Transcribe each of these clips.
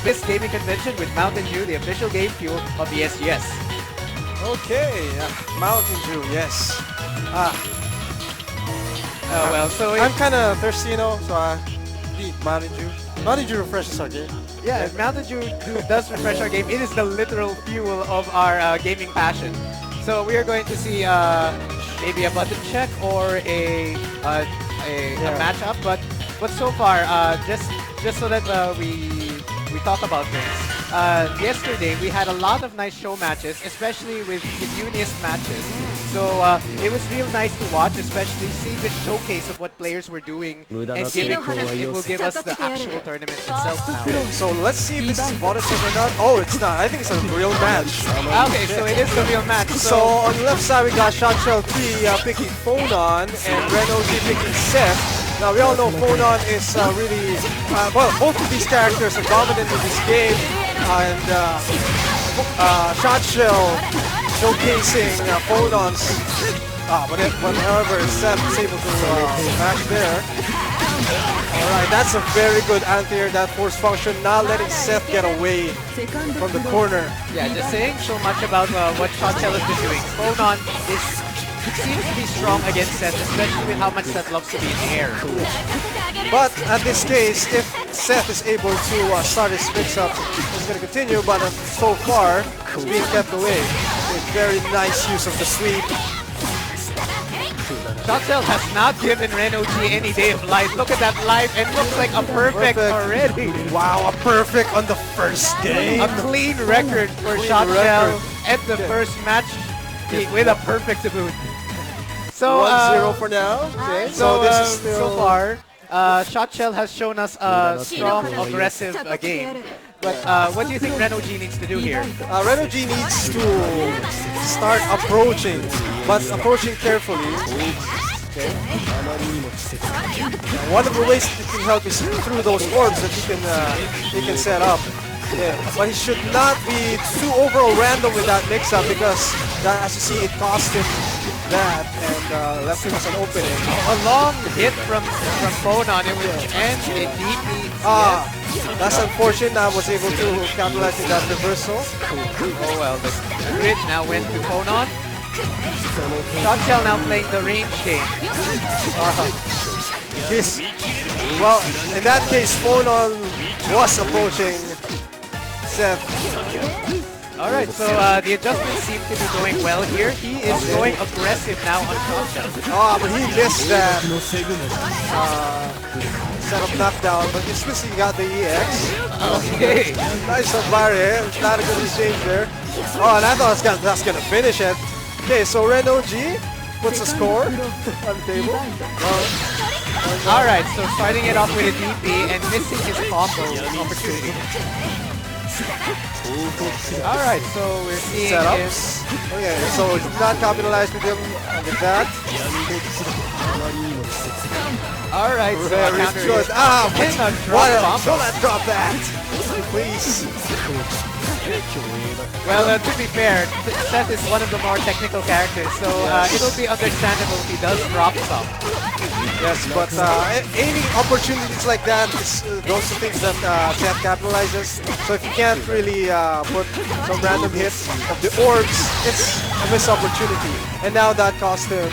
this gaming convention with Mountain Dew, the official game fuel of the SGS. Okay, Mountain Dew, yes. Well, so I'm kind of thirsty, you know, so I need Mountain Dew. Mountain Dew refreshes our game. yeah, Mountain Dew does refresh our game. It is the literal fuel of our gaming passion. So we are going to see maybe a button check or a matchup, but so far, just so that we talk about things. Yesterday we had a lot of nice show matches, especially with uniest matches. So it was real nice to watch, especially see the showcase of what players were doing, and it will give us the actual tournament itself now. So let's see if this is bonus or not. Oh, it's not. I think it's a real match. Okay, so it is the real match. So on the left side we got Shotshell 3 picking Phonon and Reno G picking Seth. Now we all know Phonon is really, well, both of these characters are dominant in this game, and Shotshell showcasing Phonon's, but however Seth is able to match there. Alright, that's a very good anti-air, that force function, not letting Seth get away from the corner. Yeah, just saying so much about what Shotshell has been doing. Phonon seems to be strong against Seth, especially with how much Seth loves to be in the air. But at this case, if Seth is able to start his mix-up, it's going to continue, but so far, it's being kept away. With very nice use of the sweep. Shotshell has not given Reno G any day of life. Look at that life, and looks like a perfect already. Wow, a perfect on the first game. A clean record for Shotshell at the first match with a perfect to boot. So 1-0 for now. Okay, so this is still so far. Shotshell has shown us a strong, aggressive game. But what do you think Reno G needs to do here? Reno G needs to start approaching, but approaching carefully. Okay. One of the ways that he can help is through those orbs that he can set up. Yeah. But he should not be too overall random with that mix-up, because as you see, it cost him that and left him as an opening. A long hit from Phonon, it would end in deep. That's unfortunate. I was able to capitalize in that reversal. Oh well, the grid now went to Phonon. Shotshell now playing the range game. Well, in that case, Phonon was approaching Seth. Alright, so the adjustments seem to be going well here. He is going aggressive now on Shotshell. But he missed that setup knockdown, but he still got the EX. Okay. Nice on Barry, not a good exchange there. Oh, and I thought that's gonna finish it. Okay, so Reno G puts a score on the table. Alright, so starting it off with a DP and missing his combo opportunity. Alright, so we're seeing setups. Okay, so not capitalized with him with that. Alright, so very good. Don't drop that, please. Well, to be fair, Seth is one of the more technical characters, so it'll be understandable if he does drop some. Yes, but any opportunities like that, those are things that Seth capitalizes. So if you can't really put some random hits of the orbs, it's a missed opportunity. And now that cost him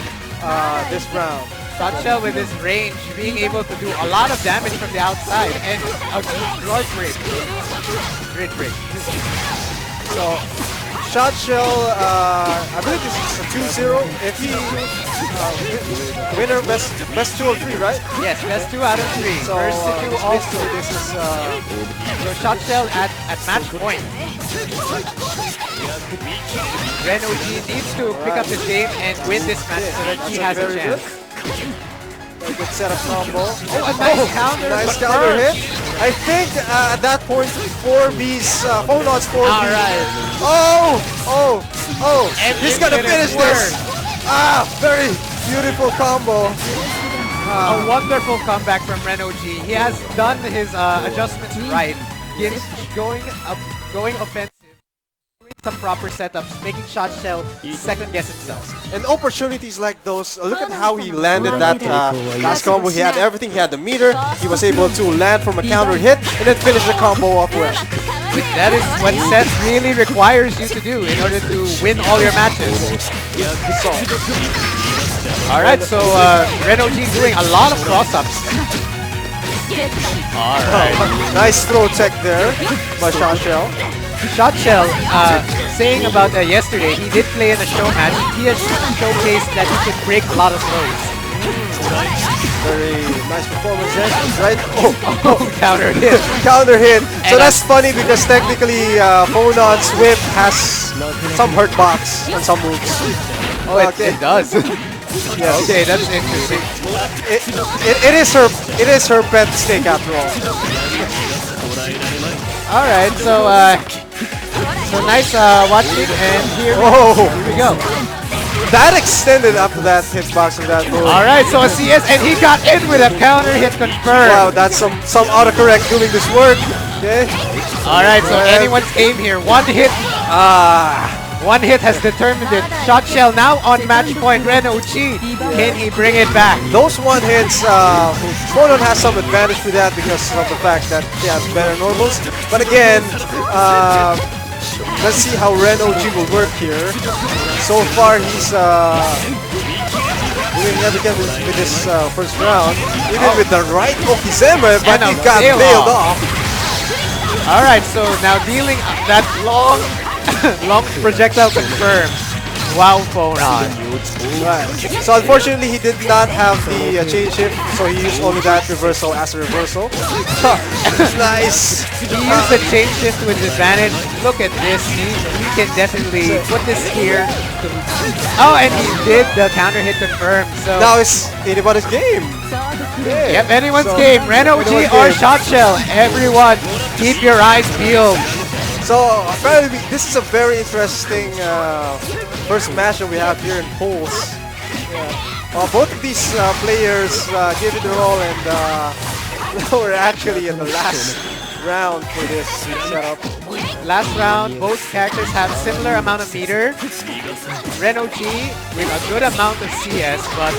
this round. Shotshell with his range, being able to do a lot of damage from the outside, and a large break. Grid break. So, Shotshell, I believe this is a 2-0. If he winner best 2 or 3, right? Yes, best 2 out of 3. So, first to 2 also. This is so Shotshell at match point. Reno G needs to pick up his game and win this match so that he has a chance. A good setup combo. Oh, a nice counter. Nice counter hit. I think at that point, 4B's, Phonon's 4B. Alright. He's gonna finish this. Very beautiful combo. A wonderful comeback from Reno G. He has done his adjustments right. He is going offensive, some proper setups, making Shot Shell second guess himself. And opportunities like those, look at how he landed that last combo. He had everything. He had the meter. He was able to land from a counter hit and then finish the combo off well. That is what Seth really requires you to do in order to win all your matches. Alright, so Reno G doing a lot of cross-ups. Alright. Nice throw tech there by Shot Shell. Shot Shell, saying about yesterday, he did play in a show match. He has showcased that he can break a lot of throws. Very nice performance there, right? Oh, counter hit. Counter hit. So that's funny because technically Phonon's whip has some hurt box on some moves. Oh, it does. Yes. Okay, that's interesting. It is her pet snake after all. Alright, so nice watching, and here we go. That extended after that hitbox of that move. Alright, so a CS, and he got in with a counter hit confirmed. Wow, that's some autocorrect doing this work. Okay. Alright, so anyone's game here. One hit. One hit has determined it. Shot Shell now on match point. Reno G, can he bring it back? Those one hits, Phonon has some advantage with that because of the fact that he has better normals. But again, let's see how Reno G will work here. So far, he's doing everything with this first round. Even with the right Okizeme, but he got nailed off. Alright, so now dealing that long projectile confirmed. Wow, Phonon. Right. So unfortunately, he did not have the change shift, so he used only that reversal as a reversal. Nice. He used the change shift to his advantage. Look at this. He can definitely put this here. Oh, and he did the counter hit confirmed. So now it's anybody's game. Okay. Yep, anyone's game. Reno G or Shot Shell. Everyone, keep your eyes peeled. So apparently this is a very interesting first match that we have here in Pulse. Both of these players gave it their all, and we're actually in the last round for this setup. Last round, both characters have similar amount of meter. Reno G with a good amount of CS, but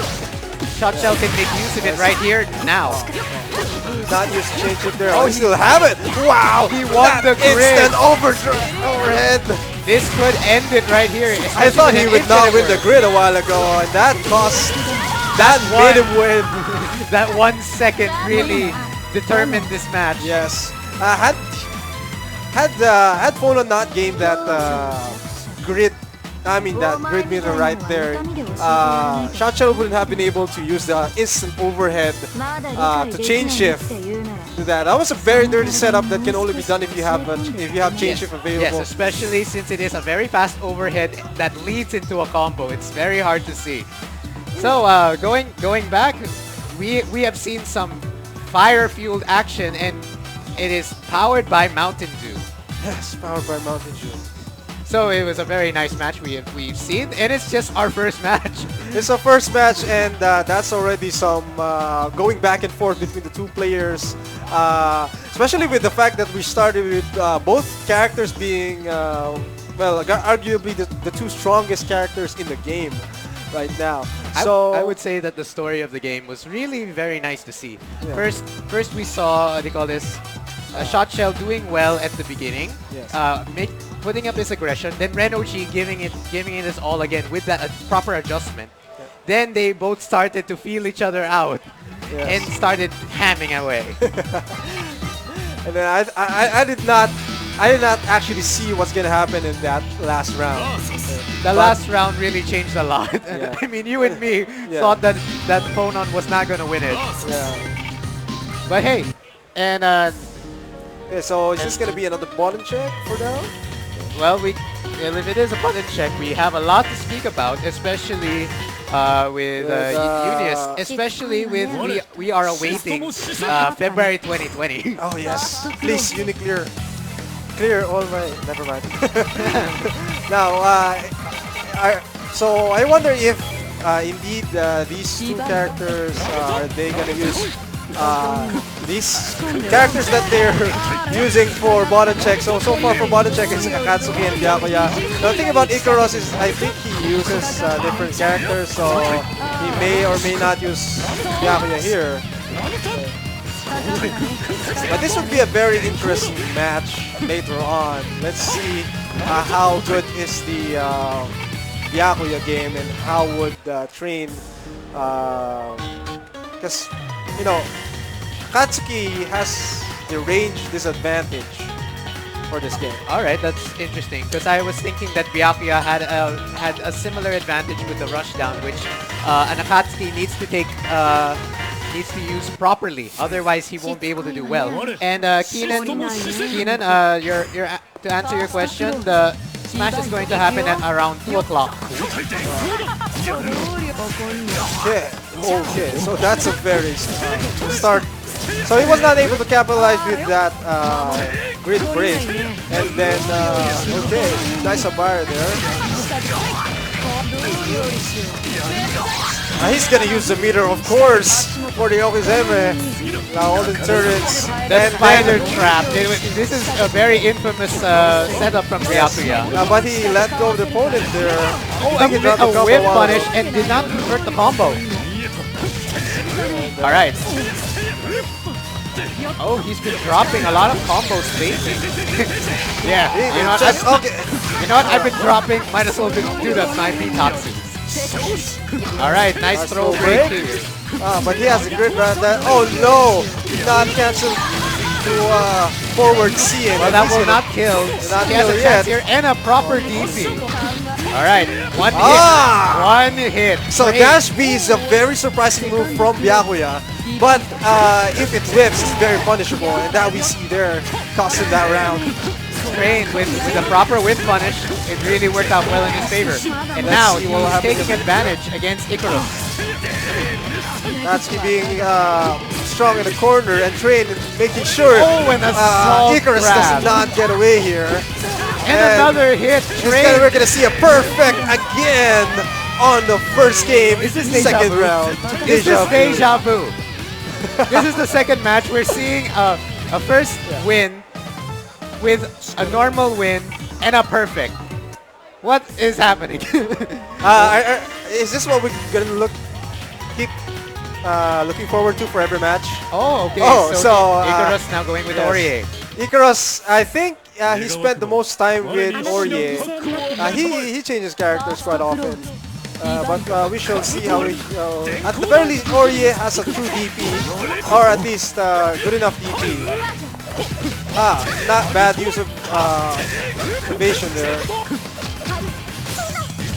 Shot Shell can make use of it right here now. Not use change it there. Oh, he still have it! Wow! He won the grid! Instant overhead! This could end it right here. I thought he would not win the grid a while ago, and that made him win. That 1 second really determined this match. Yes. Had Phonon not gained that grid meter right there, Shot Shell wouldn't have been able to use the instant overhead to change shift to that. That was a very dirty setup that can only be done if you have change shift available. Yes, especially since it is a very fast overhead that leads into a combo. It's very hard to see. So going back, we have seen some fire-fueled action, and it is powered by Mountain Dew. Yes, powered by Mountain Dew. So it was a very nice match we've seen, and it's just our first match. It's our first match, and that's already some going back and forth between the two players. Especially with the fact that we started with both characters being, well, arguably the two strongest characters in the game right now. So I would say that the story of the game was really very nice to see. Yeah. First we saw, what do you call this? Shot Shell doing well at the beginning, yes. Putting up his aggression, then Reno G giving it his all again with that proper adjustment. Yeah. Then they both started to feel each other out, yes. And started hamming away. And then I did not actually see what's gonna happen in that last round. The last round really changed a lot. Yeah. I mean, you and me thought that Phonon was not gonna win it. Yeah. But hey, and yeah, so is this gonna be another button check for now? Well, if it is a button check, we have a lot to speak about, especially with Unius, especially with we are awaiting February 2020. Oh yes, please Uniclear, clear all my. Never mind. Now, so I wonder if indeed these two characters are they gonna use these characters that they're using for bottom check. So far for bottom check is Akatsuki and Byakuya. The thing about Ikaros is I think he uses different characters, so he may or may not use Byakuya here. But this would be a very interesting match later on. Let's see how good is the Byakuya game and how would Train, because you know Katsuki has the range disadvantage for this game. All right, that's interesting because I was thinking that Byakuya had a similar advantage with the rush down, which an Akatsuki needs to use properly. Otherwise, he won't be able to do well. And Keenan, to answer your question, the smash is going to happen at around 2 o'clock. Okay, so that's a very start. So he was not able to capitalize with that grid break. And then, okay, nice bar there. He's gonna use the meter, of course, for the Okizeme. All the turrets. The spider trap. This is a very infamous setup from Byakuya. But he let go of the opponent there. A whip punish and did not convert the combo. Alright. Oh, he's been dropping a lot of combos lately. Yeah, you know what? I've been dropping. Might as well do the 9B toxins. Alright, nice throw break here. But he has a grid that. Oh no! Did not cancel to forward C. Well, that will not kill. He has a chance here and a proper DP. Alright, one hit. So dash B is a very surprising move from Byakuya. But if it whips, it's very punishable, and that we see there, costing that round. Train with the proper whip punish, it really worked out well in his favor. And now he will have taking advantage against Ikaros. Natsuki being strong in the corner and Train making sure Ikaros does not get away here. And another hit. We're gonna see a perfect again on the first game. Is this second round? This is deja vu. This is the second match. We're seeing a first win with a normal win and a perfect. What is happening? Is this what we're gonna keep looking forward to for every match? Oh, okay. So Ikaros now going with Aurier. Ikaros, I think he spent the most time with Aurier. He changes characters quite often. But we shall see how it at the very least, Aurier has a true DP, or at least good enough DP. Not bad use of evasion there.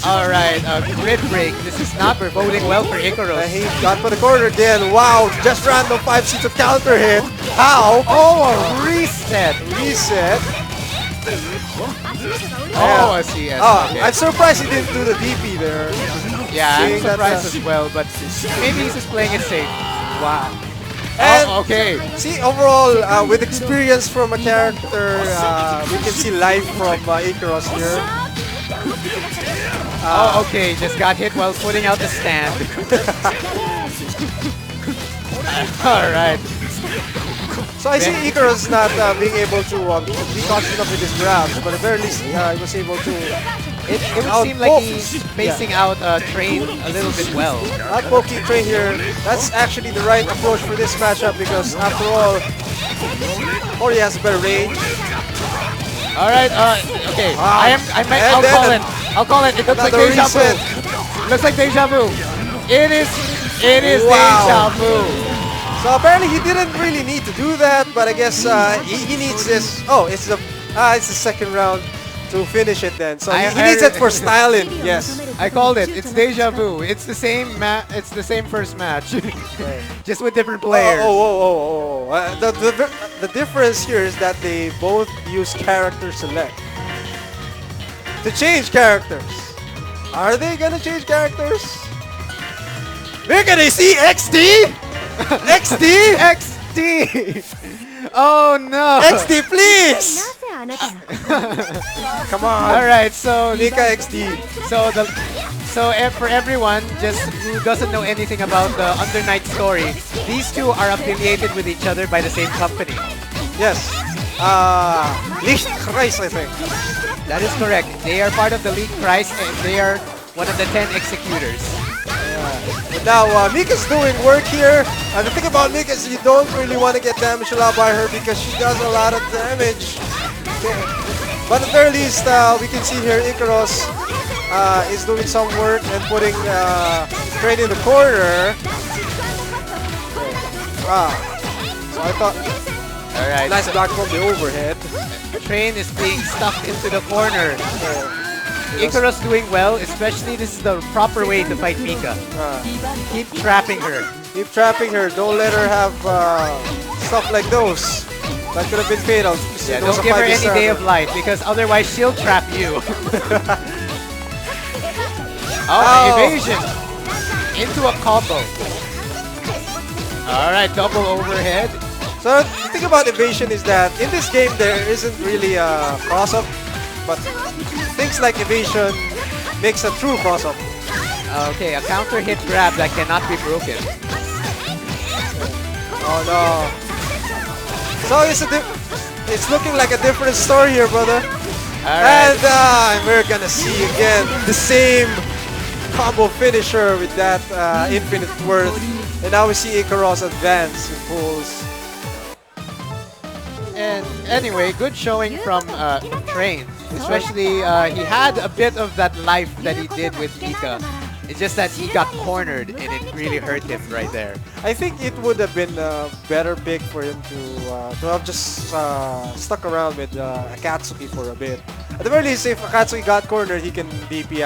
Alright, grid break. This is not boding well for Ikaros. He got for the corner again. Wow, just random 5C to counter hit. How? Oh, a reset. Reset. Oh, I see. Okay. I'm surprised he didn't do the DP there. Yeah, I'm surprised as well, but maybe he's just playing it safe. Wow. And okay. See, overall, with experience from a character, we can see life from Ikaros here. Okay, just got hit while putting out the stand. Alright. So I see Ikaros not being able to be cautious enough with his grabs, but at the very least he was able to. It would seem like he's spacing out Train a little bit well. Not poking Train here. That's actually the right approach for this matchup because after all, Ori has a better range. Alright, okay. I'll call it. It looks like deja vu. Looks like deja vu. It is deja vu. So apparently he didn't really need to do that, but I guess he needs this. Oh, it's the second round to finish it then. So he needs it for styling. Yes, I called it. It's deja vu. It's the same It's the same first match, just with different players. The difference here is that they both use character select to change characters. Are they gonna change characters? We're gonna see XD. XD! XD! Oh no! XD, please! Come on! Alright, so Nika XD. So So for everyone just who doesn't know anything about the Under Night story, these two are affiliated with each other by the same company. Yes. Lichtkreis, I think. That is correct. They are part of the League Price and they are one of the 10 executors. And now Mika's doing work here. And the thing about Mika is you don't really want to get damaged a lot by her because she does a lot of damage. But at the very least, we can see here Icaros is doing some work and putting Train in the corner. So I thought, Alright. nice block from the overhead. Train is being stuck into the corner. Icarus doing well, especially this is the proper way to fight Mika. Keep trapping her. Keep trapping her. Don't let her have stuff like those. That could have been fatal. Yeah, don't give her any day of light because otherwise she'll trap you. Evasion! Into a combo. Alright, double overhead. So the thing about evasion is that in this game there isn't really a cross-up, but things like evasion makes a true cross-up. Okay, a counter hit grab that cannot be broken. Oh no. So it's looking like a different story here, brother. Alright. And we're gonna see again the same combo finisher with that infinite worth. And now we see Icaros advance with pulls. And anyway, good showing from Train. Especially, he had a bit of that life that he did with Mika. It's just that he got cornered and it really hurt him right there. I think it would have been a better pick for him to have just stuck around with Akatsuki for a bit. At the very least, if Akatsuki got cornered, he can DP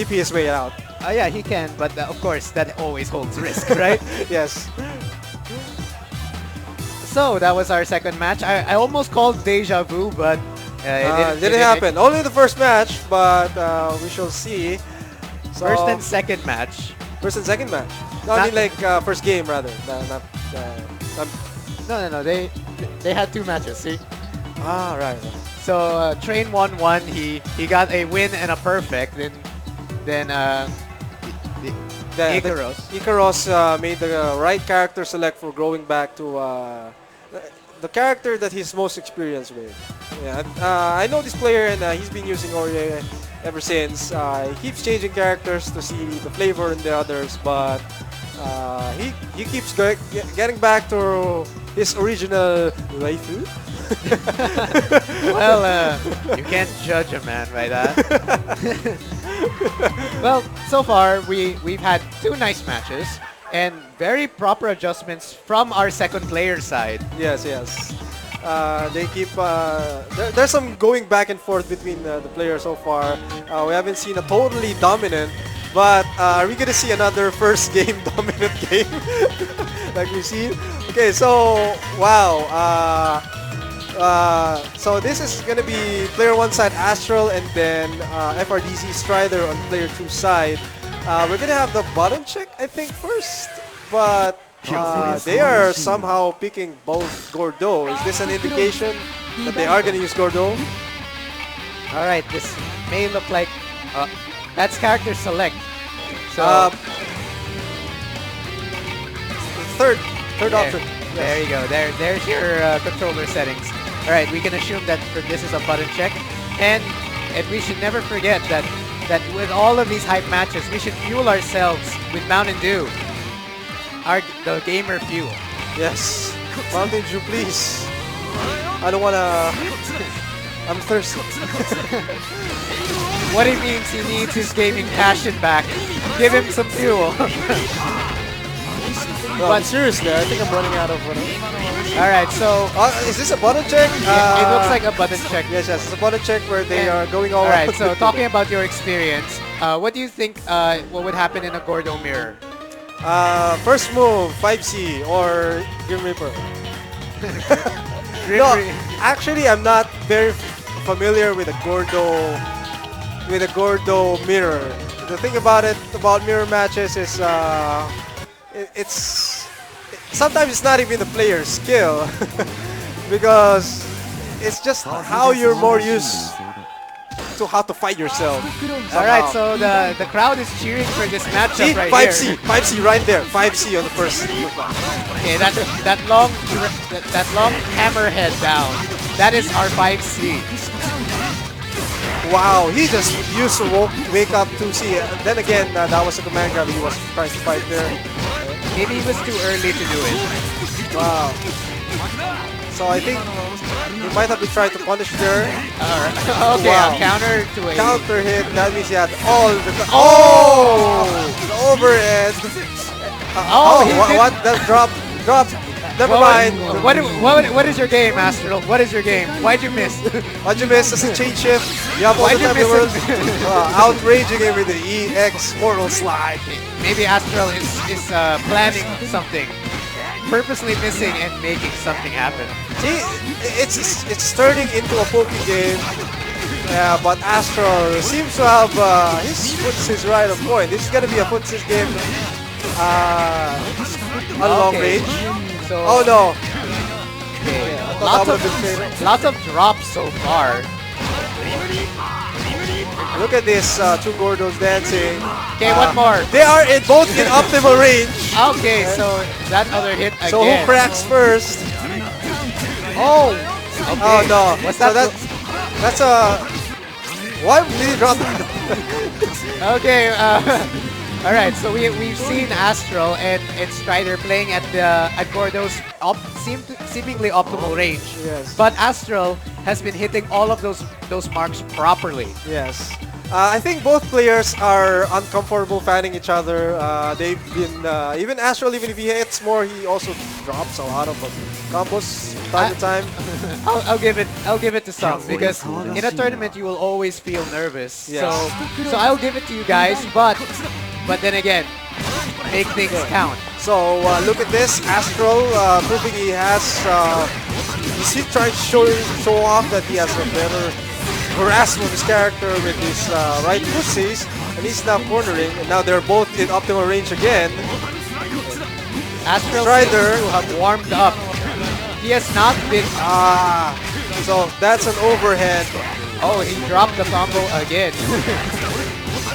his way out. Yeah, he can, but of course, that always holds risk, right? Yes. So, that was our second match. I almost called Deja Vu, but it didn't happen. Only the first match, but we shall see. So, first and second match. First and second match? No, I mean like first game rather. No. They had two matches, see? Ah, right. So, Train won one. He got a win and a perfect. Then Icaros. Icaros made the right character select for going back to the character that he's most experienced with. Yeah, I know this player and he's been using Ori ever since. He keeps changing characters to see the flavor in the others, but he keeps getting back to his original waifu. Well, you can't judge a man by that. Well, so far we've had two nice matches and very proper adjustments from our second player side. Yes. They keep there's some going back and forth between the players so far. We haven't seen a totally dominant, but are we gonna see another first game dominant game like we've seen? Okay, so wow. So this is gonna be player 1 side Astral and then FRDZ Strider on player 2 side. We're gonna have the bottom check I think first, but they are somehow picking both Gordo. Is this an indication that they are gonna use Gordo? Alright, this may look like that's character select. So third option. There you go. There's your controller settings. Alright, we can assume that this is a button check. And we should never forget that with all of these hype matches, we should fuel ourselves with Mountain Dew. The gamer fuel. Yes. Mountain Dew, please. I don't wanna... I'm thirsty. What he means, he needs his gaming passion back. Give him some fuel. But seriously, I think I'm running out of... Alright, so... is this a button check? It looks like a button check. Yes, it's a button check where they are going all Alright, out. so talking about your experience, what do you think what would happen in a Gordo mirror? First move, 5C or Grim Reaper. No, actually I'm not very familiar with a Gordo mirror. The thing about mirror matches is sometimes it's not even the player's skill because it's just how you're more used to how to fight yourself. All right, so the crowd is cheering for this matchup See, right 5C, here. 5C right there, 5C on the first. Okay, that long hammerhead down. That is our 5C. Wow, he just used to wake up 2C. Then again, that was a command grab he was trying to fight there. Maybe he was too early to do it. Wow. So I think he might have been trying to punish there. Okay, Wow. a counter to a... Counter hit, that means he had all the... Oh! The overhead. What? That drop. Never mind. What is your game, Astral? What is your game? Why'd you miss? Why'd you miss? As a chain shift. You have all the time in the world. Outraging him with the EX Mortal Slide. Maybe Astral is planning something. Purposely missing and making something happen. See, it's turning into a poke game. Yeah, but Astral seems to have his footsies right on point. This is gonna be a footsies game on long range. So, Oh no! okay. Lots Lots of drops so far. Look at this, two Gordos dancing. Okay, one more. They are both in optimal range. Okay, so that other hit again. So who cracks first? Oh! Okay. Oh no! What's So that? that's a... Why did he drop that? Okay, all right. So we've seen Astral and Strider playing at Gordo's seemingly optimal range. Yes. But Astral has been hitting all of those marks properly. Yes. I think both players are uncomfortable fanning each other. They've been even Astral, even if he hits more, he also drops a lot of combos from time to time. I'll give it to some because in a tournament you will always feel nervous. Yes. So I'll give it to you guys, but then again, make things count. So look at this, Astral proving he has. He's trying to show off that he has a better grasp of his character with his right pussies, and he's now cornering, and now they're both in optimal range again. Astral Strider seems to have warmed up. He has not been... so that's an overhead. Oh, he dropped the combo again.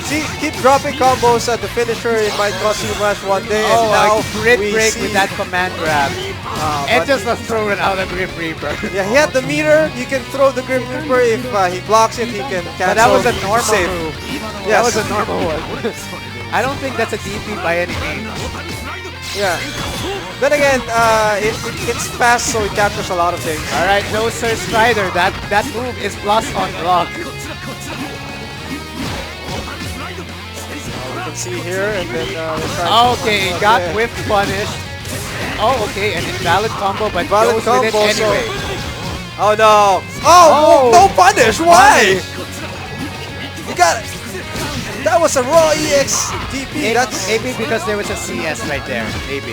See, keep dropping combos at the finisher, it might cost you much one day. Oh, and now a grid we break see, with that command grab. And but- just a throw it out of Grip Reaper. Yeah, he had the meter. You can throw the Grim Reaper. If he blocks it, he can cancel. But that was a normal save. move. Yes. That was a normal one. I don't think that's a DP by any means. Yeah. Then again, it's fast, so it captures a lot of things. Alright, no Sir Strider. That move is plus on block. You can see here, and then we're trying Okay, to got whiff punished. Oh, okay, an invalid combo, but Valid goes with it combo, anyway. Oh no! Oh, no punish! Why? You got it. That was a raw EX DP. That's Maybe because there was a CS right there. Maybe.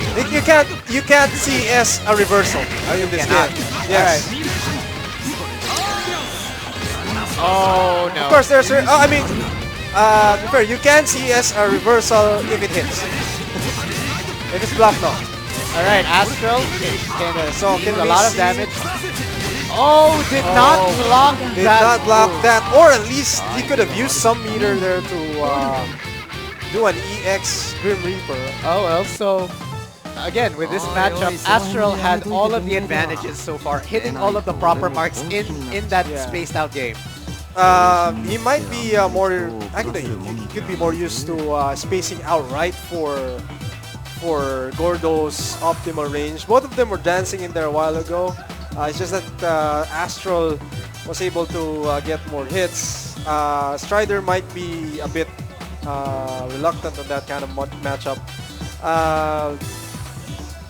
you can't CS a reversal in this cannot. game. Yes. Oh no. Of course, there's. I mean, to be fair, you can CS a reversal if it hits. If it's blocked, no. Alright, Astral So can do a we lot of see- damage. Oh, did not block Did that. not block move. that, or at least he could have used some meter there to do an EX Grim Reaper. Oh well, so again with this matchup, Astral had all of the advantages so far, hitting all of the proper marks in that Yeah. spaced out game. He might be more. Actually, he could be more used to spacing out right for Gordo's optimal range. Both of them were dancing in there a while ago. It's just that Astral was able to get more hits. Strider might be a bit reluctant on that kind of matchup.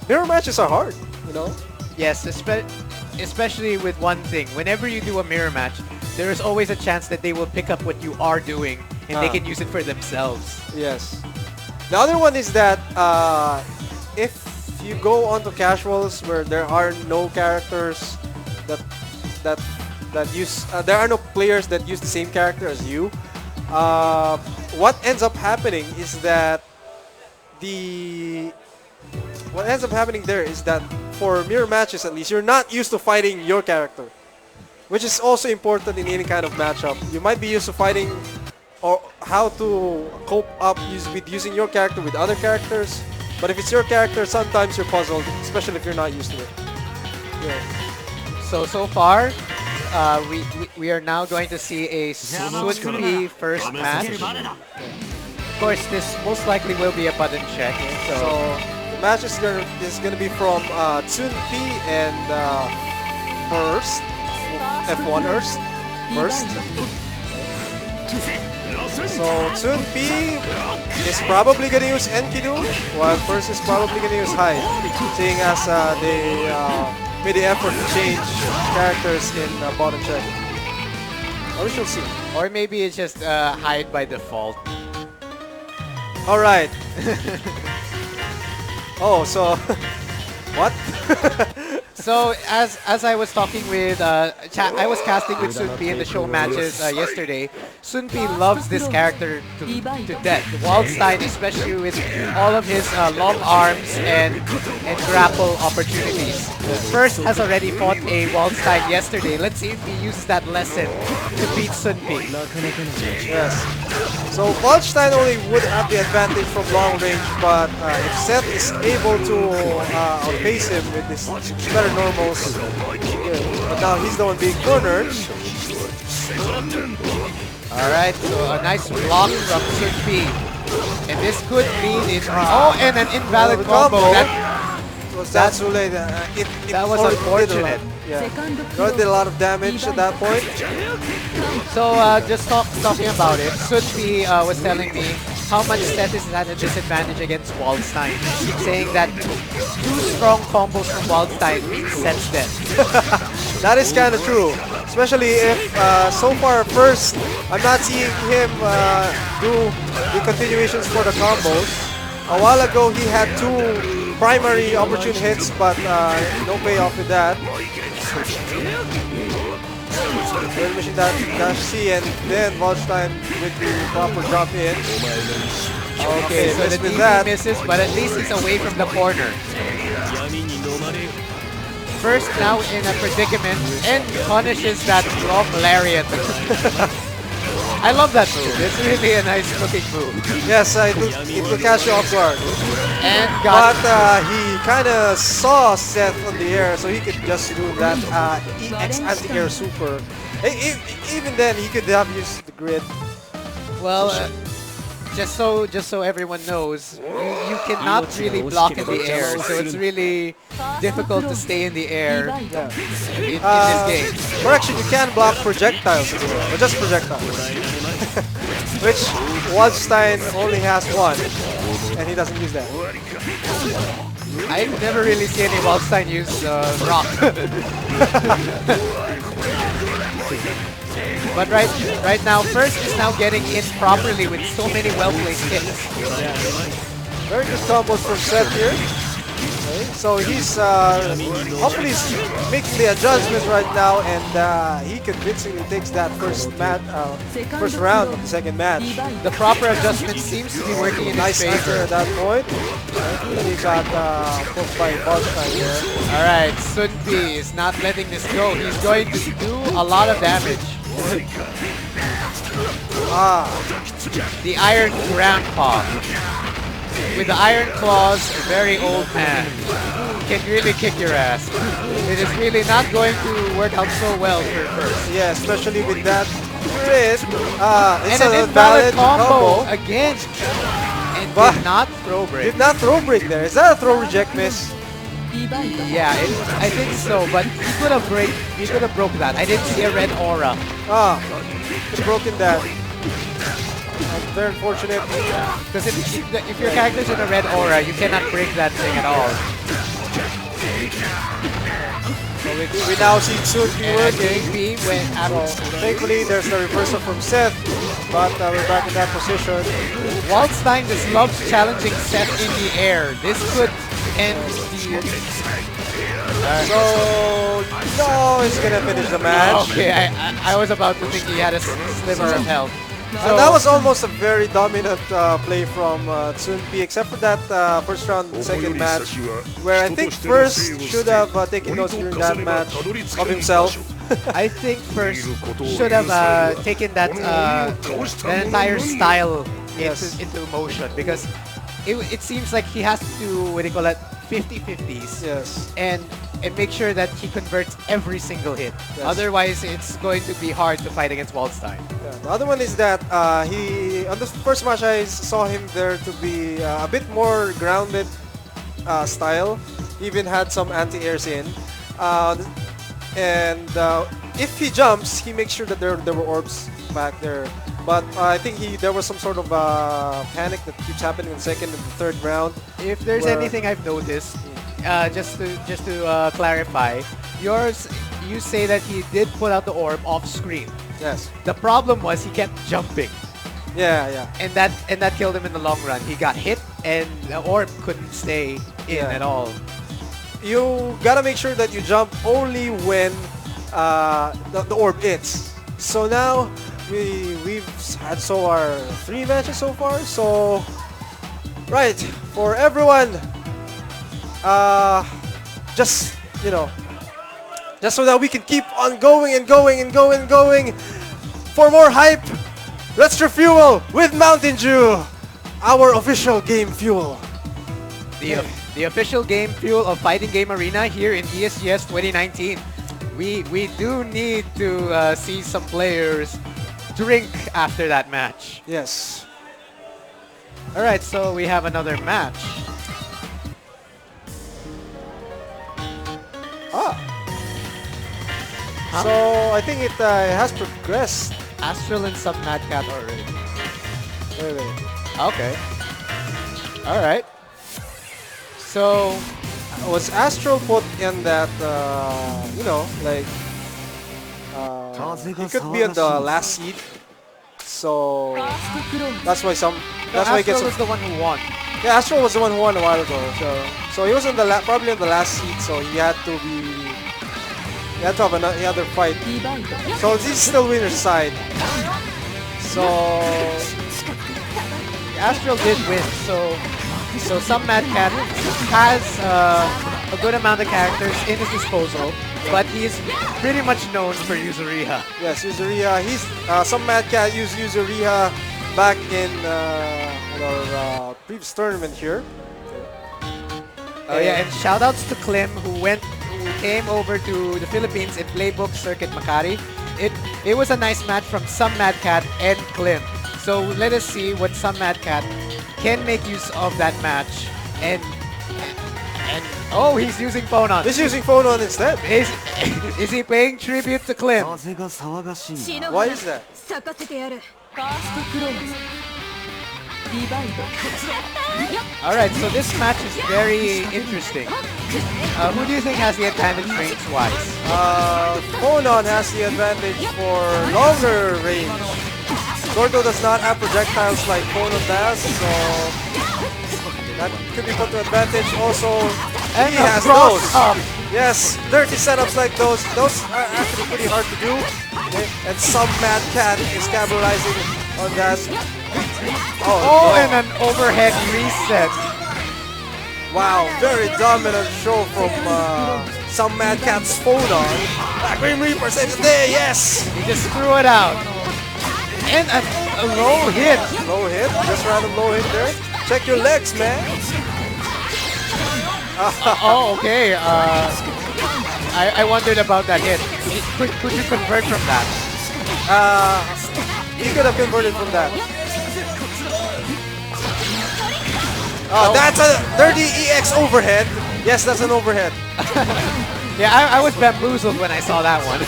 Mirror matches are hard, you know. Yes, especially with one thing. Whenever you do a mirror match, there is always a chance that they will pick up what you are doing and they can use it for themselves. Yes. The other one is that if you go onto casuals where there are no characters that use, there are no players that use the same character as you. What ends up happening is that what ends up happening there is that for mirror matches at least, you're not used to fighting your character. which is also important in any kind of matchup. You might be used to fighting or how to cope up with using your character with other characters, but if it's your character, sometimes you're puzzled, especially if you're not used to it. So far, we are now going to see a Sun-Pi first match. Of course, this most likely will be a button check. So the match is gonna be from Tsun-Pi and First F1 First. So Tsun-Pi is probably gonna use Enkidu, while First is probably gonna use Hyde, seeing as they made the effort to change characters in bottom check. Or we shall see. Or maybe it's just Hyde by default. Alright. Oh, so what? So as I was talking with I was casting with Sun-Pi in the show matches yesterday. Sun-Pi loves this character to death. Waldstein, especially with all of his long arms and grapple opportunities. First has already fought a Waldstein yesterday. Let's see if he uses that lesson to beat Sun-Pi. Yes. So Waldstein only would have the advantage from long range, but if Seth is able to outpace him with this better normals, but now he's the one being cornered. Alright, so a nice block from Sun-Pi. And this could lead in... Oh, and an invalid combo. That's too late. That was unfortunate. Did a lot of damage at that point. So just talking about it, Sun-Pi was telling me how much Seth is at a disadvantage against Waldstein, saying that 2 strong combos from Waldstein means Seth's dead. That is kind of true, especially if so far First, I'm not seeing him do the continuations for the combos. A while ago he had 2 primary opportune hits, but no payoff with that. Well, machine dash C, and then Waldstein with the proper drop in. Okay, so the DP misses, but at least he's away from the corner. First now in a predicament and punishes that long lariat. I love that move. It's really a nice looking move. Yes, it will catch you off guard. And but he kind of saw Seth on the air, so he could just do that EX anti-air super. Even then, he could have used the grid. Well, just so everyone knows, you cannot really block in the air, so it's really difficult to stay in the air in this game. Correction, you can block projectiles in the air, but just projectiles. Which Waldstein only has 1, and he doesn't use that. I've never really seen any Waldstein use rock. But right now, First is now getting in properly with so many well-placed hits. Very good combos from Seth here. Okay, so he's hopefully making the adjustment right now, and he convincingly takes that first round of the second match. The proper adjustment seems to be working in his favor. At that point. He got poked by Waldstein there. Alright, Sun-Pi is not letting this go. He's going to do a lot of damage. The Iron Grandpa. With the Iron Claws, a very old man can really kick your ass. It is really not going to work out so well for First. Yeah, especially with that crit. It's and an invalid combo again. And but did not throw break. Did not throw break there. Is that a throw reject miss? Yeah, I think so, but he could have broke that. I didn't see a red aura. Could have broken that. Very unfortunate. Because if your character's in a red aura, you cannot break that thing at all. So we now see Tsun-Pi working. Thankfully, there's the reversal from Seth, but we're back in that position. Waldstein just loves challenging Seth in the air. This could end the... So, no, he's gonna finish the match. Okay, I was about to think he had a sliver of health. So that was almost a very dominant play from Tsun-Pi, except for that first round, second match, where I think First should have taken notes during that match of himself. I think first should have taken that the entire style Yes. into motion because it seems like he has to do what do you call it 50-50s Yes. and make sure that he converts every single hit. Yes. Otherwise, it's going to be hard to fight against Waldstein. Yeah. The other one is that he on the first match I saw him there to be a bit more grounded style. He even had some anti-airs in, and if he jumps, he makes sure that there were orbs back there. But I think there was some sort of panic that keeps happening in the second and the third round. If there's where- anything I've noticed, just to clarify, you say that he did put out the orb off screen. Yes. The problem was he kept jumping, Yeah, yeah. and that killed him in the long run. He got hit, and the orb couldn't stay in Yeah. at all. You gotta make sure that you jump only when the orb hits. So now we've had our 3 matches so far. So right for everyone, just just so that we can keep on going and going and going and going. For more hype, let's refuel with Mountain Dew, our official game fuel. The official game fuel of Fighting Game Arena here in ESGS 2019. We do need to see some players drink after that match. Yes. All right, so we have another match. Ah. Huh? So I think it has progressed. Astral and some Mad Cat already. Wait, wait. Okay. All right. So Was Astral put in that, like, he could be on the last seed. So that's why that's why he gets. Astral was the one who won. Yeah, Astral was the one who won a while ago. So he was on the probably on the last seed. So he had to have another fight. So this is still winner's side. So Astral did win. So some Mad Cat has a good amount of characters in his disposal, but he's pretty much known for Yuzuriha. yes, Yuzuriha. Some Mad Cat used Yuzuriha back in our previous tournament here. Oh yeah, and shoutouts to Klim who came over to the Philippines in Playbook Circuit Makati. It was a nice match from some Mad Cat and Klim. So let us see what some Mad Cat can make use of that match. And oh, he's using Phonon. He's using Phonon instead. Is he paying tribute to Klim? Why is that? Alright, so this match is very interesting. Who do you think has the advantage range-wise? Phonon has the advantage for longer range. Gordo does not have projectiles like Phonon does, so that could be put to advantage. Also, he a has cross those. up. Yes, dirty setups like those. Those are actually pretty hard to do. Okay? And some Mad Cat is capitalizing on that. Oh, no. and an overhead reset. Wow, very dominant show from some Mad Cat's Phonon. Grim Reaper saves the day, yes! He just threw it out. And a low hit. Low hit, just random low hit there. Check your legs, man. Oh, okay. I wondered about that hit. Could you convert from that? He could have converted from that. That's a dirty EX overhead. Yes, that's an overhead. Yeah, I was bamboozled when I saw that one.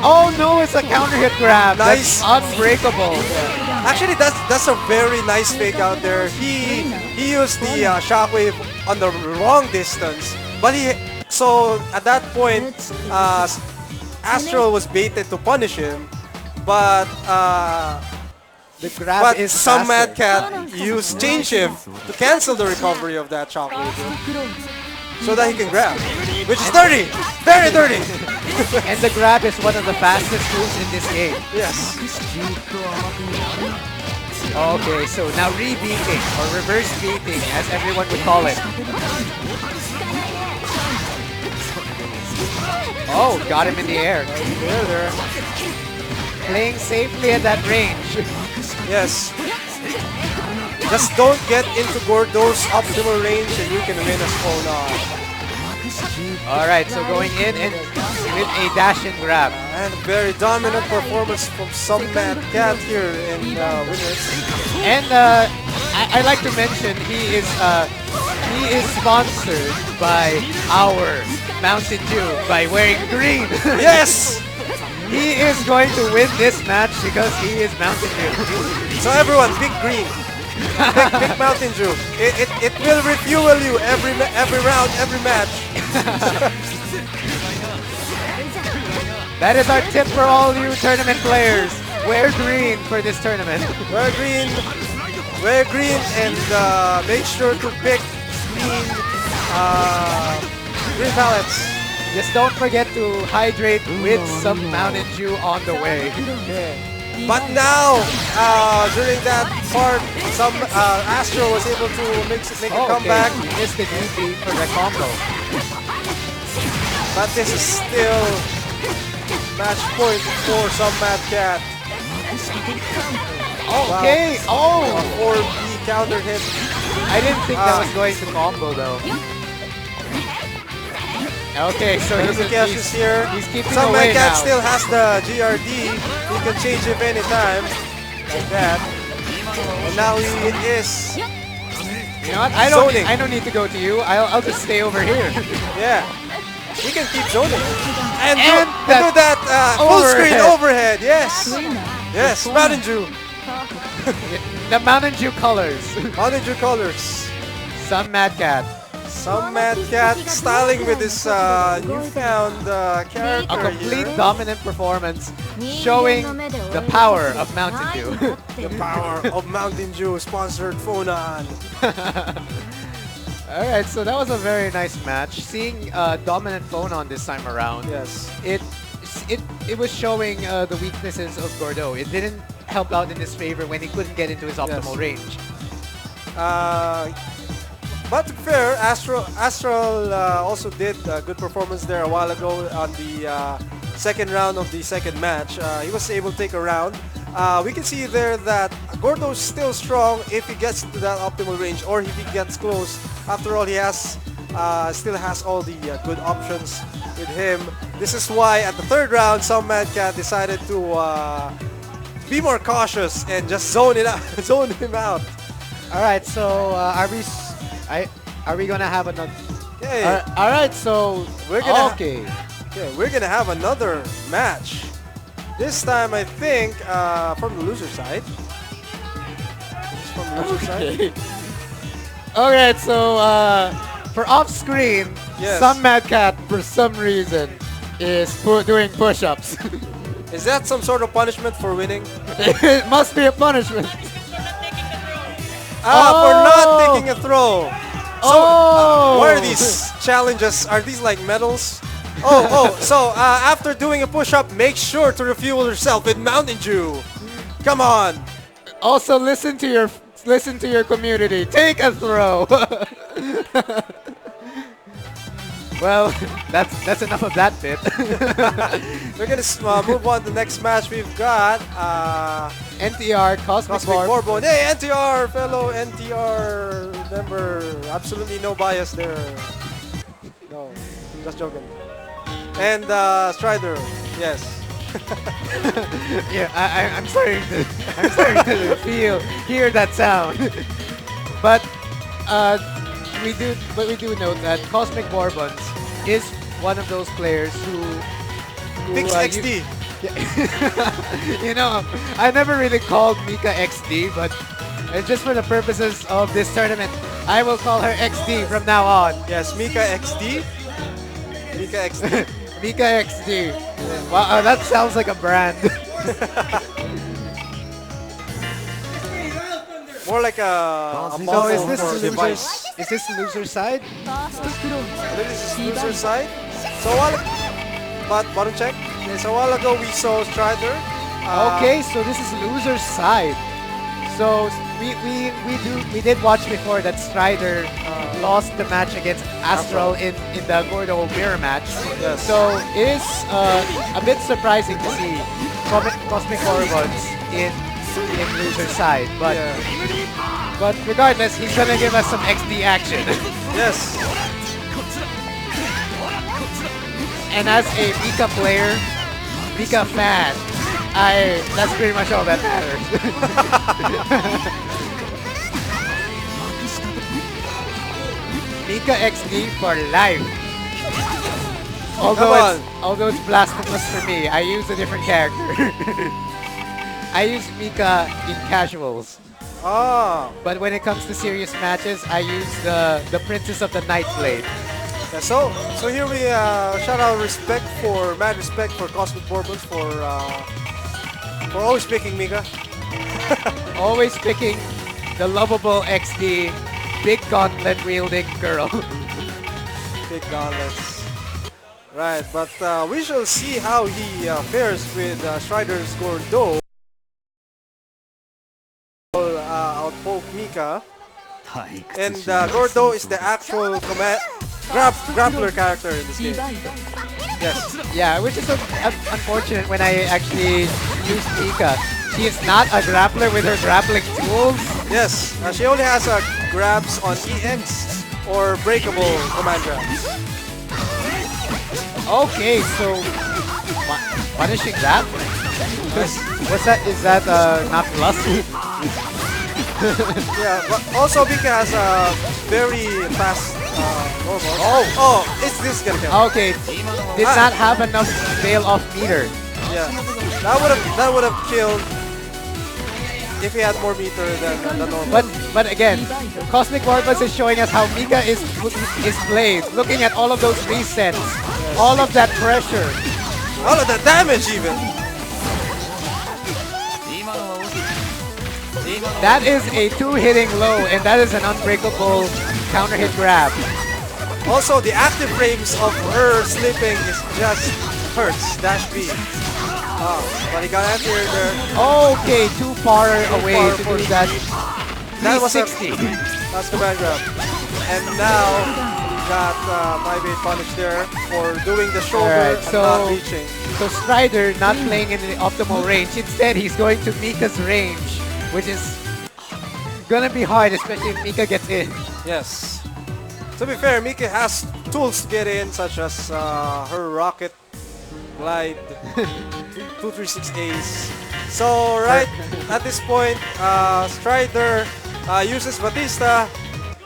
Oh no, it's a counter hit grab. Nice. That's unbreakable. Actually, that's a very nice fake out there. He used the shockwave on the wrong distance, but so at that point, Astral was baited to punish him, but The grab is some faster. Mad Cat used Chain Shift to cancel the recovery of that shockwave so that he can grab, which is dirty, very dirty. And the grab is one of the fastest moves in this game. Yes. Okay, so now re-beating, or reverse beating, as everyone would call it. Oh, got him in the air. There. Playing safely at that range. Yes. Just don't get into Gordo's optimal range and you can win as Ona. Alright, so going in and with a dash and grab. And very dominant performance from some Mad Cat here in winners. And I'd like to mention he is sponsored by our Mountain Dew by wearing green. Yes! He is going to win this match because he is Mountain Dew. So everyone, pick green. Pick Mountain Dew. It will refuel you every round, every match. That is our tip for all you tournament players. Wear green for this tournament. Wear green, and make sure to pick green pallets. Just don't forget to hydrate with some Mountain Dew on the way. But now, during that part, some Astro was able to make a comeback. Okay. He missed the DP for the combo. But this is still match point for some Mad Cat. Okay. Oh! 4B counter hit. I didn't think that was going to combo though. Okay, so He's here. He's keeping Some away Mad Cat now. still has the GRD. He can change it anytime. Like that. And now he is. You know what? Zoning. I don't need to go to you. I'll just stay over here. Yeah. He can keep zoning. And that do that full screen overhead. Yes. Yes, Mountain Dew. The Mountain Dew colors. Mountain Dew colors. Some Mad Cat. Some Mad Cat styling with this newfound character. A complete here. dominant performance showing the power of Mountain Dew. The power of Mountain Dew sponsored Phonon. Alright, so that was a very nice match. Seeing dominant Phonon this time around, Yes. it was showing the weaknesses of Gordo. It didn't help out in his favor when he couldn't get into his optimal range. But to be fair, Astral also did a good performance there a while ago on the second round of the second match. He was able to take a round. We can see there that Gordo's still strong if he gets to that optimal range or if he gets close. After all, he has still has all the good options with him. This is why at the third round, some Mad Cat decided to be more cautious and just zone him out. Alright, so are we gonna have another? Okay. Alright, so We're gonna okay. We're gonna have another match. This time, I think from the loser side. This is from the loser side. Alright, so for off screen, Yes. some Mad Cat for some reason is doing push-ups. Is that some sort of punishment for winning? It must be a punishment. For not taking a throw. So, Oh! what are these challenges? Are these like medals? So after doing a push-up, make sure to refuel yourself with Mountain Dew. Come on. Also, listen to your community. Take a throw. Well, that's enough of that bit. We're gonna move on to the next match. We've got NTR Cosmic Warp. Bourbon. Hey, NTR, fellow NTR member. Absolutely no bias there. No, just joking. And Strider, yes. Yeah, I'm starting to hear that sound. But we do note that Cosmic Bourbons is one of those players who Picks XD. You know, I never really called Mika XD, but just for the purposes of this tournament, I will call her XD from now on. Yes, Mika XD. Mika XD. Mika XD. Wow, that sounds like a brand. More like a So model is this or device. is this loser side? This is user side. So but bottom check. Okay, so a while ago we saw Strider. Okay, so this is loser side. So we did watch before that Strider lost the match against Astral in the Gordo mirror match. Yes. So it is a bit surprising to see Cosmic Horribles in loser side, but Yeah. but regardless, he's gonna give us some XD action. Yes. And as a Mika player, Mika fan, that's pretty much all that matters. Mika XD for life. Although it's blasphemous for me, I use a different character. I use Mika in casuals. Ah. But when it comes to serious matches, I use the Princess of the Nightblade. Yeah, so here we shout out mad respect for Cosmic Bourbons for always picking Mika. Always picking the lovable XD, big gauntlet wielding girl. Big gauntlets. Right, but we shall see how he fares with Strider's Gordo. Outpoke Mika. And Gordo is the actual grappler character in this game. Yes. Yeah, which is unfortunate when I actually use Mika. She is not a grappler with her grappling tools. Yes, she only has grabs on EX or breakable command grabs. Okay, so punishing that? What's that? Is that not plus? Yeah, but also Mika has a very fast normal. Oh, it's this gonna kill. Okay, did not have enough veil off meter. Yeah, that would have killed if he had more meter than the normal. But again, Cosmic Warpus is showing us how Mika is played. Looking at all of those resets, all of that pressure, all of the damage even. That is a 2-hitting low, and that is an unbreakable counter hit grab. Also, the active frames of her slipping is just hurts. Dash B. But he got anti-air there. Okay, too far away to do that. That was 60. That's command grab. And now he got 5-8 punish there for doing the shoulder and not reaching. So Strider not playing in the optimal range. Instead, he's going to Mika's range, which is gonna be hard, especially if Mika gets in. Yes. To be fair, Mika has tools to get in, such as her rocket, glide, 236 Ace. So right at this point, Strider uses Batista,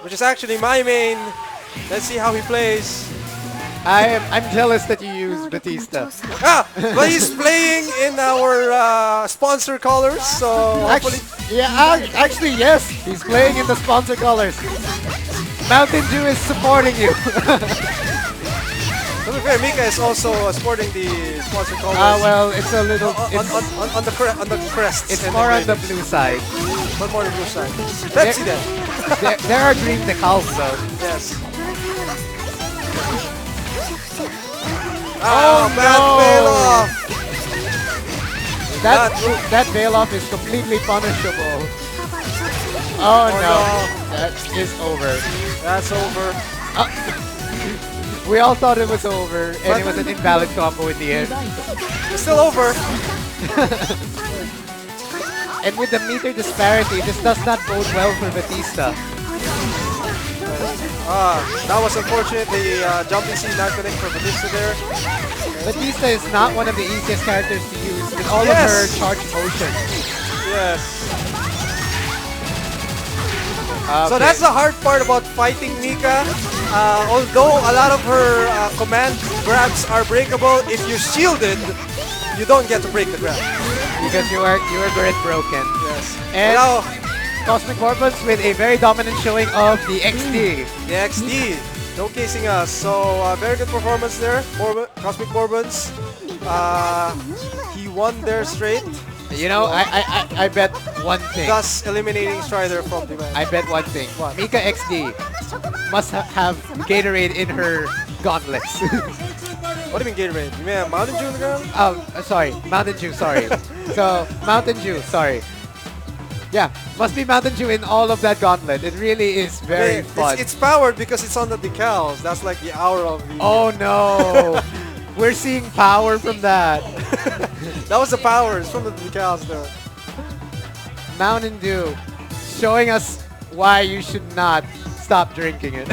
which is actually my main. Let's see how he plays. I'm jealous that you use Batista. But he's playing in our sponsor colors, so hopefully. Actually, yes, he's playing in the sponsor colors. Mountain Dew is supporting you. To be fair, Mika is also sporting the sponsor colors. Well, it's a little on the crest. It's more on the blue side. But more on the blue side. Let's see that. There are green decals though. Yes. Oh bad veil off. That veil off is completely punishable. Oh no, that is over. That's over. We all thought it was over, and it was an invalid combo in the end. It's still over. And with the meter disparity, this does not bode well for Batista. That was unfortunate. The jumping C not connect for Batista there. Batista is not one of the easiest characters to use with all of her charge motion. Yes. Okay. So that's the hard part about fighting Mika. Although a lot of her command grabs are breakable, if you're shielded, you don't get to break the grab. Because you are grid broken. Yes. And now, Cosmic Warbuds with a very dominant showing of the XD. The XD, showcasing us. So very good performance there, Cosmic Warbuds. He won there straight. You know, I bet one thing. Thus eliminating Strider from the match. I bet one thing. What? Mika XD must have Gatorade in her gauntlets. What do you mean Gatorade? You mean Mountain Dew in the ground? Sorry, Mountain Dew, sorry. So, Mountain Dew, sorry. Yeah, must be Mountain Dew in all of that gauntlet. It really is very fun. It's powered because it's on the decals. That's like the aura of the... Oh no! We're seeing power from that. That was the power. It's from the decals though. Mountain Dew showing us why you should not stop drinking it.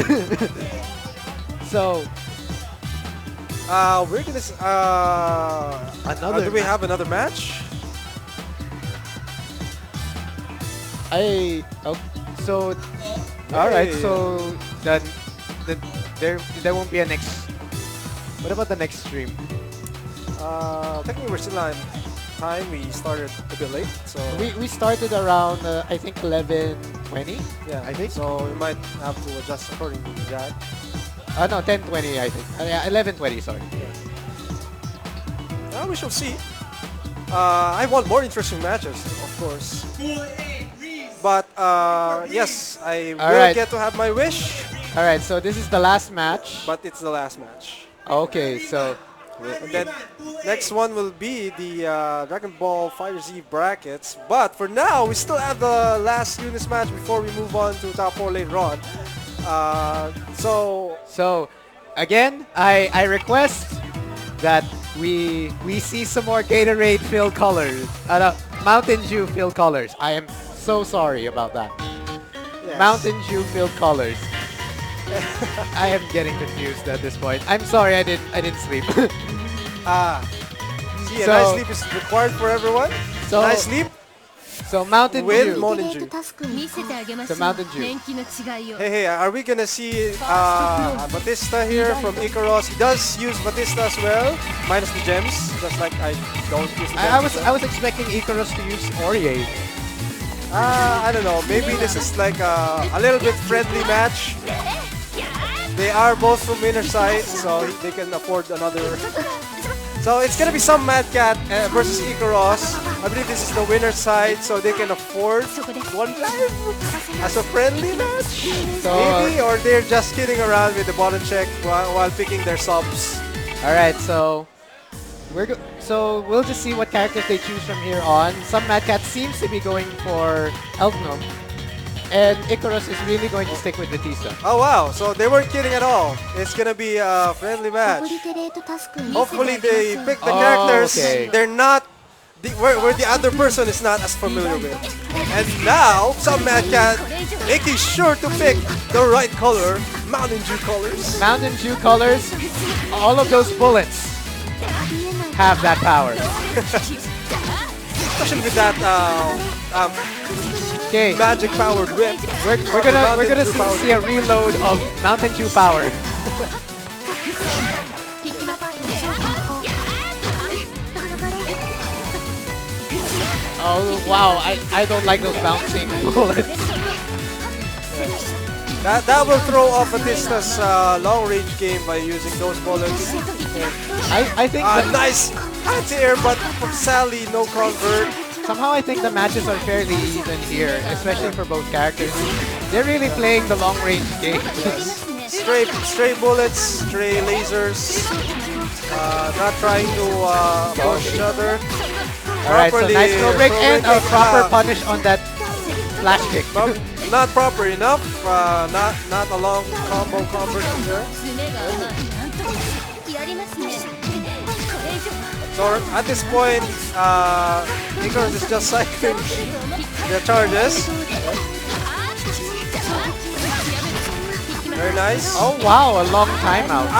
So, We're gonna... another do we have another match? So, all right. So then there won't be a next. What about the next stream? Technically we're still on time. We started a bit late, so... We started around I think 11:20. yeah, I think. so we might have to adjust according to that. No, 10:20 I think. Yeah, 11:20. Sorry. We shall see. I want more interesting matches, of course. But yes, I will right. get to have my wish, All right. So this is the last match. but it's the last match. Okay. So And then next one will be the Dragon Ball FighterZ brackets. But for now, we still have the last Unis match before we move on to top 4 later on. So again, I request that we see some more Gatorade filled colors. Mountain Dew filled colors. I am so sorry about that. yes. Mountain Dew filled colors. I am getting confused at this point. I'm sorry I didn't sleep. See, a So- nice sleep is required for everyone. So Nice sleep so Mountain with Dew. Moninju. The Mountain Dew. Hey, are we gonna see Batista here from Icaros? He does use Batista as well, minus the gems, just like I don't use the gems. I was expecting Icarus to use Aurier. I don't know. Maybe this is like a little bit friendly match. They are both from inner side, so they can afford another. So it's gonna be some Mad Cat versus Icaros. I believe this is the winner side, so they can afford one life as a friendly match. So Maybe, or they're just kidding around with the bottom check while picking their subs. all right, so so we'll just see what characters they choose from here on. Some Mad Cat seems to be going for Elf Gnome, and Icarus is really going to stick with Batista. Oh wow, so they weren't kidding at all. It's gonna be a friendly match. Hopefully they pick the Oh, characters okay. they're not where the other person is not as familiar with. And now some Mad Cat making sure to pick the right color, Mountain Dew colors. Mountain Dew colors, all of those bullets have that power. Especially with that Okay, magic powered whip. we're gonna see a reload of Mountain Dew power. Oh wow, I don't like those bouncing bullets. That will throw off Batista's long range game by using those bullets. I think that Nice anti-air, but from Sally, no convert. somehow I think the matches are fairly even here, especially for both characters. They're really playing the long range game. Stray bullets, stray lasers, not trying to push each other. Alright, so nice throw break and a proper Ah, punish on that flash kick. not proper enough. Not a long combo conversion there. So at this point, Icarus is just cycling the charges. Very nice. Oh wow, a long timeout.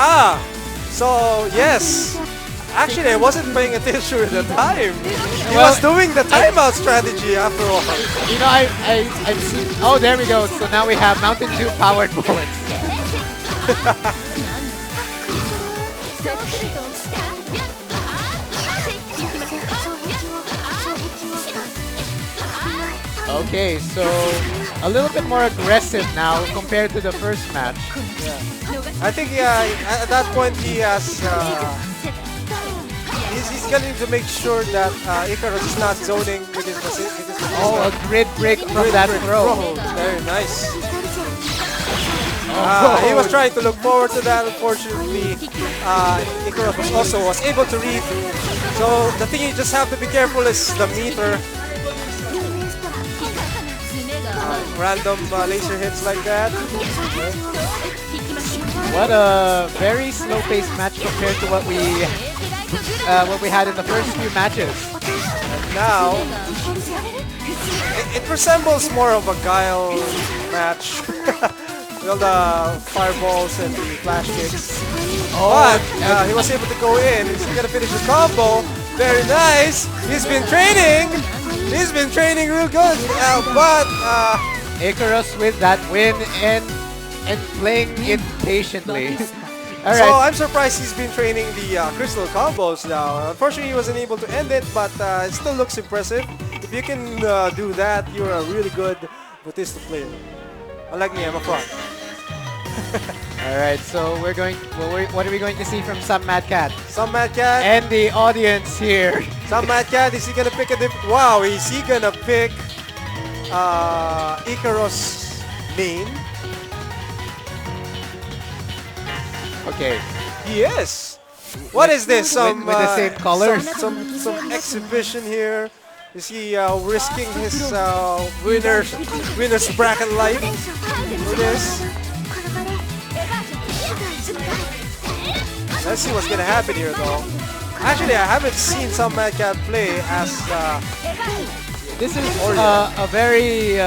So yes. Actually, I wasn't paying attention at the time. He Well, was doing the timeout strategy after all. You know, I've seen. Oh, there we go. So now we have Mountain Dew powered bullets. Okay, so a little bit more aggressive now compared to the first match. I think at that point he has he's going to make sure that Icarus is not zoning with his Oh, a grid break from that throw. Very nice. Oh. He was trying to look forward to that. Unfortunately, Icarus was able to read. So the thing you just have to be careful is the meter. random laser hits like that. What a very slow-paced match compared to what we had in the first few matches. And now, it resembles more of a Guile match. With all the fireballs and the flash kicks. But he was able to go in. He's gonna finish the combo. Very nice. He's been training. He's been training real good. But Icarus with that win and playing it patiently. All so right. I'm surprised he's been training the crystal combos now. Unfortunately, he wasn't able to end it, but it still looks impressive. If you can do that, you're a really good Bautista player. Unlike me, I'm a fraud. All right. So we're going. What are we going to see from some Mad Cat? Some Mad Cat. And the audience here. Some Mad Cat. Is he gonna pick a different? Wow, is he gonna pick Icarus main? Okay. He is. What is this? Some with the same colors? Some exhibition here. Is he risking his winner's bracket life for this? Let's see what's gonna happen here, though. Actually, I haven't seen some Mad Cat play as. This is a very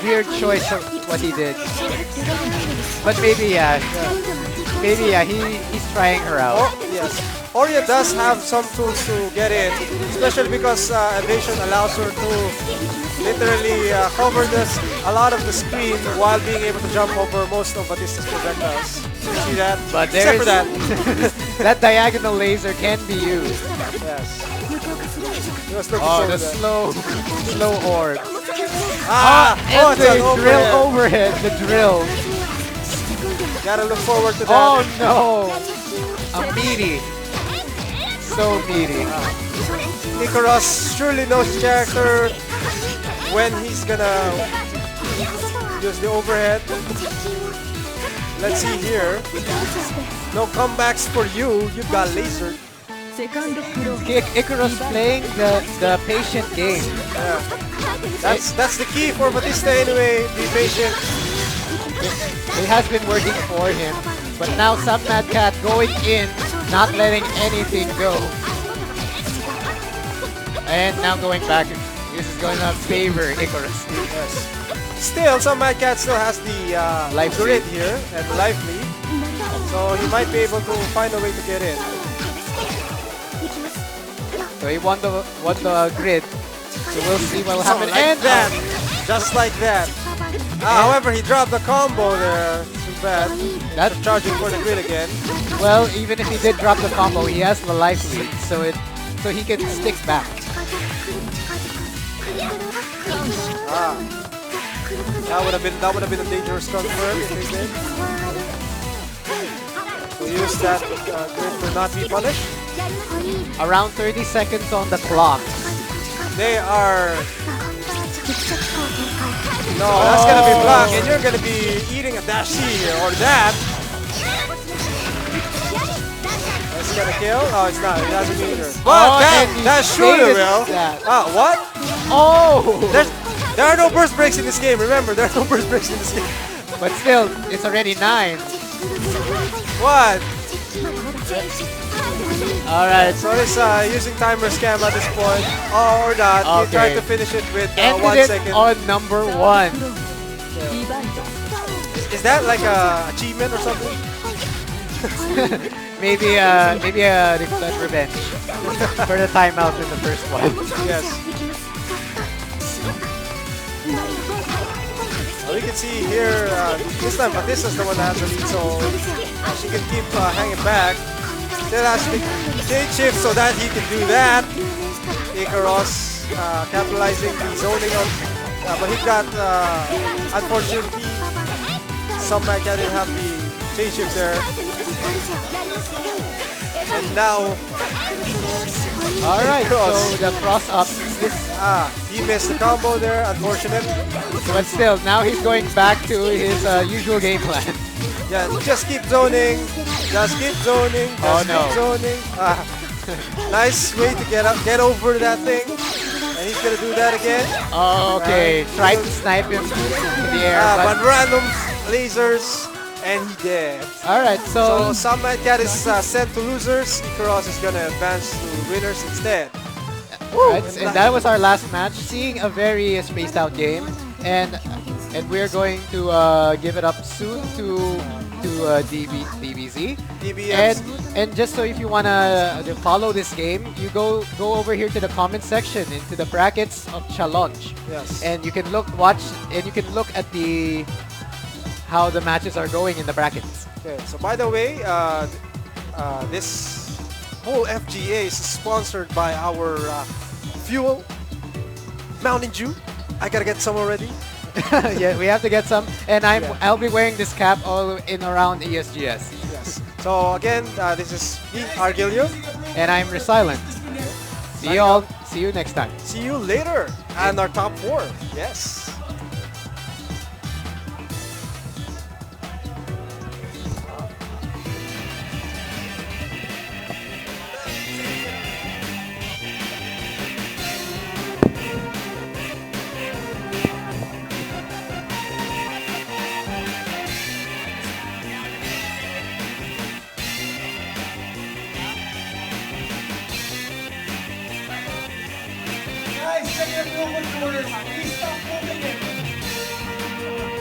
weird choice of what he did. But maybe he's trying her out. Oh, yes. Orya does have some tools to get in, especially because evasion allows her to literally cover a lot of the screen while being able to jump over most of Batista's projectiles. You see that? But except for that. that diagonal laser can be used. Yes. He was looking Oh, for the that. slow orb. Oh, And it's an the drill overhead. overhead. The drill. Gotta look forward to that. Oh no! A meaty. So meaty. Icarus surely knows his character when he's gonna use the overhead. Let's see here. No comebacks for you. You got lasered. Icarus playing the patient game. Yeah. That's the key for Batista anyway. Be patient. It has been working for him. But now some Mad Cat going in, not letting anything go. And now going back. This is going to favor Icarus. Yes. Still, some Mad Cat still has the Life grid lead. here and the life lead. So he might be able to find a way to get in. So he won the grid. So we'll see what will happen. Like And that. Just like that. However, he dropped the combo there. Too bad. That's Charging for the grid again. well, even if he did drop the combo, he has the life lead, so he can stick back. That would have been a dangerous confirm if they did. So use that grid to not be punished. Around 30 seconds on the clock. They are. No, that's gonna be blocked, and you're gonna be eating a dash C or that. That's gonna kill. Oh, it's not. It doesn't meter. But that surely will. What? Oh! There are no burst breaks in this game. Remember, there are no burst breaks in this game. But still, it's already 9. What? Alright. So he's using timer scam at this point, or not. He Okay. tried to finish it with Ended 1 it second. on number 1. Is that like a achievement or something? maybe a revenge for the timeout in the first one. Yes. Well, we can see here, this time Batista's the one that has the lead, so she can keep hanging back. Still has to take shift so that he can do that. Icarus capitalizing the zoning of, but he got, unfortunately, some Mad Cat didn't have the change shift there. And now, Alright, so the cross up. he missed the combo there, unfortunate. But still, now he's going back to his usual game plan. Yeah, just keep zoning. Just keep zoning. Just Oh, no. keep zoning. Nice way to get over that thing. And he's gonna do that again. Oh, okay. Tried to snipe him in the air, But but random lasers, and he dead. all right. So So some cat is sent to losers. Ikaros is gonna advance to winners instead. right, and that was our last match. Seeing a very spaced out game, and we're going to give it up soon to DBZ. DBS. And just so if you wanna follow this game, you go over here to the comment section into the brackets of challenge, Yes. and you can look at the how the matches are going in the brackets. Okay. So by the way, this whole FGA is sponsored by our fuel, Mountain Dew. I gotta get some already. Yeah, we have to get some, and Yeah. I'll be wearing this cap all in around ESGS, Yes. So again, this is me, Argilio. and I'm Resilient. See you all. See you next time. See you later. And our top 4. Yes. Guys, check your doors. Please stop moving it.